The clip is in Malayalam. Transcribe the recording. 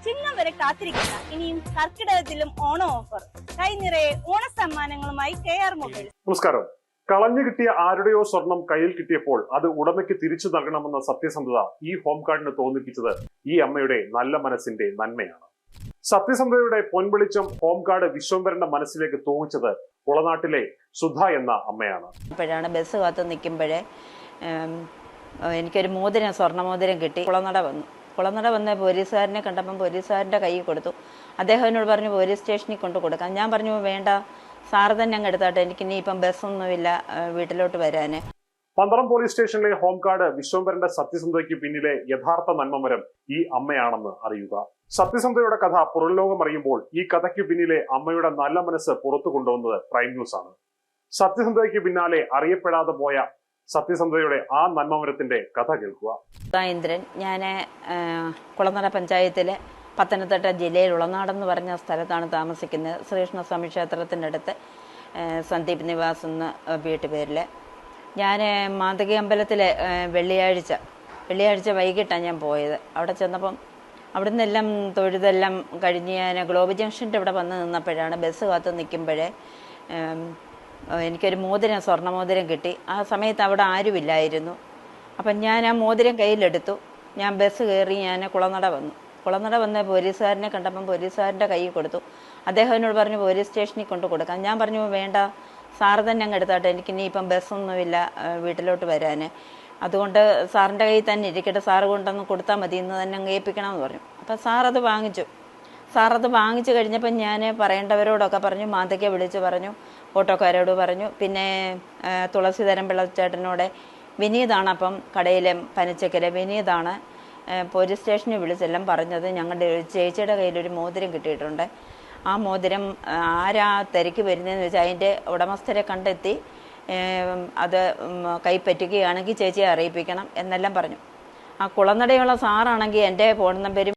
ചിങ്ങം വരെ കാത്തിരിക്കുന്ന ഇനിയും കർക്കിടകത്തിലും ഓണം ഓഫർ, കൈ നിറയെ ഓണസമ്മാനങ്ങളുമായി KR മൊബൈൽസ്. നമസ്കാരം. കളഞ്ഞു കിട്ടിയ ആരുടെയോ സ്വർണം കയ്യിൽ കിട്ടിയപ്പോൾ അത് ഉടമയ്ക്ക് തിരിച്ചു നൽകണമെന്ന സത്യസന്ധത ഈ ഹോം കാർഡിന് തോന്നിപ്പിച്ചത് ഈ അമ്മയുടെ നല്ല മനസ്സിന്റെ നന്മയാണ്. സത്യസന്ധതയുടെ പൊൻവെളിച്ചം ഹോം കാർഡ് വിശ്വംഭരന്റെ മനസ്സിലേക്ക് തൂങ്ങിച്ചത് കുളനാട്ടിലെ സുധ എന്ന അമ്മയാണ്. അപ്പോഴാണ് ബസ് കാത്ത് നിൽക്കുമ്പോഴേ എനിക്കൊരു മോതിരം, സ്വർണ്ണമോതിരം കിട്ടി. കുളനട വന്ന പോലീസുകാരനെ കണ്ടപ്പം പോലീസുകാരൻ്റെ കയ്യിൽ കൊടുത്തു. അദ്ദേഹം എന്നോട് പറഞ്ഞു പോലീസ് സ്റ്റേഷനിൽ കൊണ്ട് കൊടുക്കാം. ഞാൻ പറഞ്ഞു വേണ്ട, സാറ് തന്നെ അങ്ങ് എടുത്താട്ടെ, എനിക്ക് ഇനി ഇപ്പം ബസ്സൊന്നുമില്ല വീട്ടിലോട്ട് വരാന്. പന്തളം പോലീസ് സ്റ്റേഷനിലെ ഹോം കാർഡ് വിശ്വംഭരന്റെ സത്യസന്ധതയ്ക്ക് പിന്നിലെ യഥാർത്ഥ നന്മമരം ഈ അമ്മയാണെന്ന് അറിയുക. സത്യസന്ധതയുടെ കഥ പുറംലോകം അറിയുമ്പോൾ ഈ കഥയ്ക്ക് പിന്നിലെ അമ്മയുടെ നല്ല മനസ്സ് പുറത്തു കൊണ്ടുവന്നത് പ്രൈം ന്യൂസ് ആണ്. സത്യസന്ധതയ്ക്ക് പിന്നാലെ അറിയപ്പെടാതെ പോയ സത്യസന്ധതയുടെ ആ നന്മമരത്തിന്റെ കഥ കേൾക്കുക. ഇന്ദ്രൻ, ഞാൻ കുളനട പഞ്ചായത്തിലെ പത്തനംതിട്ട ജില്ലയിൽ ഉളനാടെന്ന് പറഞ്ഞ സ്ഥലത്താണ് താമസിക്കുന്നത്. ശ്രീകൃഷ്ണസ്വാമി ക്ഷേത്രത്തിൻ്റെ അടുത്ത് സന്ദീപ് നിവാസ് എന്ന വീട്ടുപേരിൽ. ഞാൻ മാതൃക അമ്പലത്തിലെ വെള്ളിയാഴ്ച വൈകിട്ടാണ് ഞാൻ പോയത്. അവിടെ ചെന്നപ്പം അവിടെ നിന്നെല്ലാം തൊഴുതെല്ലാം കഴിഞ്ഞ് ഞാൻ ഗ്ലോബ് ജംഗ്ഷൻ്റെ ഇവിടെ വന്ന് നിന്നപ്പോഴാണ് ബസ് കാത്ത് നിൽക്കുമ്പോഴേ എനിക്കൊരു മോതിരം, സ്വർണ്ണമോതിരം കിട്ടി. ആ സമയത്ത് അവിടെ ആരുമില്ലായിരുന്നു. അപ്പം ഞാൻ ആ മോതിരം കയ്യിലെടുത്തു. ഞാൻ ബസ് കയറി ഞാൻ കുളനട വന്ന പോലീസുകാരനെ കണ്ടപ്പം പോലീസുകാരൻ്റെ കയ്യിൽ കൊടുത്തു. അദ്ദേഹം എന്നോട് പറഞ്ഞു പോലീസ് സ്റ്റേഷനിൽ കൊണ്ട് കൊടുക്കാം. ഞാൻ പറഞ്ഞു വേണ്ട, സാറ് തന്നെ അങ്ങ് എടുത്താട്ടെ, എനിക്ക് ഇനി ഇപ്പം ബസ്സൊന്നുമില്ല വീട്ടിലോട്ട് വരാന്. അതുകൊണ്ട് സാറിൻ്റെ കയ്യിൽ തന്നെ ഇരിക്കട്ടെ, സാറ് കൊണ്ടൊന്ന് കൊടുത്താൽ മതി, ഇന്ന് തന്നെ അങ്ങ് ഏൽപ്പിക്കണമെന്ന് പറഞ്ഞു. അപ്പം സാറത് വാങ്ങിച്ചു കഴിഞ്ഞപ്പം ഞാൻ പറയേണ്ടവരോടൊക്കെ പറഞ്ഞു, മാതയ്ക്ക് വിളിച്ച് പറഞ്ഞു, ഓട്ടോക്കാരോട് പറഞ്ഞു, പിന്നെ തുളസീധരൻ പിള്ളച്ചേട്ടനോട് വിനീതാണ്, അപ്പം കടയിലെ പനച്ചക്കലെ വിനീതാണ് പോലീസ് സ്റ്റേഷനിൽ വിളിച്ചെല്ലാം പറഞ്ഞത്. ഞങ്ങളുടെ ചേച്ചിയുടെ കയ്യിലൊരു മോതിരം കിട്ടിയിട്ടുണ്ട്. ആ മോതിരം ആരാ തിരക്ക് വരുന്നതെന്ന് വെച്ചാൽ അതിൻ്റെ ഉടമസ്ഥരെ കണ്ടെത്തി അത് കൈപ്പറ്റുകയാണെങ്കിൽ ചേച്ചിയെ അറിയിപ്പിക്കണം എന്നെല്ലാം പറഞ്ഞു. ആ കുളനടയുള്ള സാറാണെങ്കിൽ എൻ്റെ ഫോൺ നമ്പരും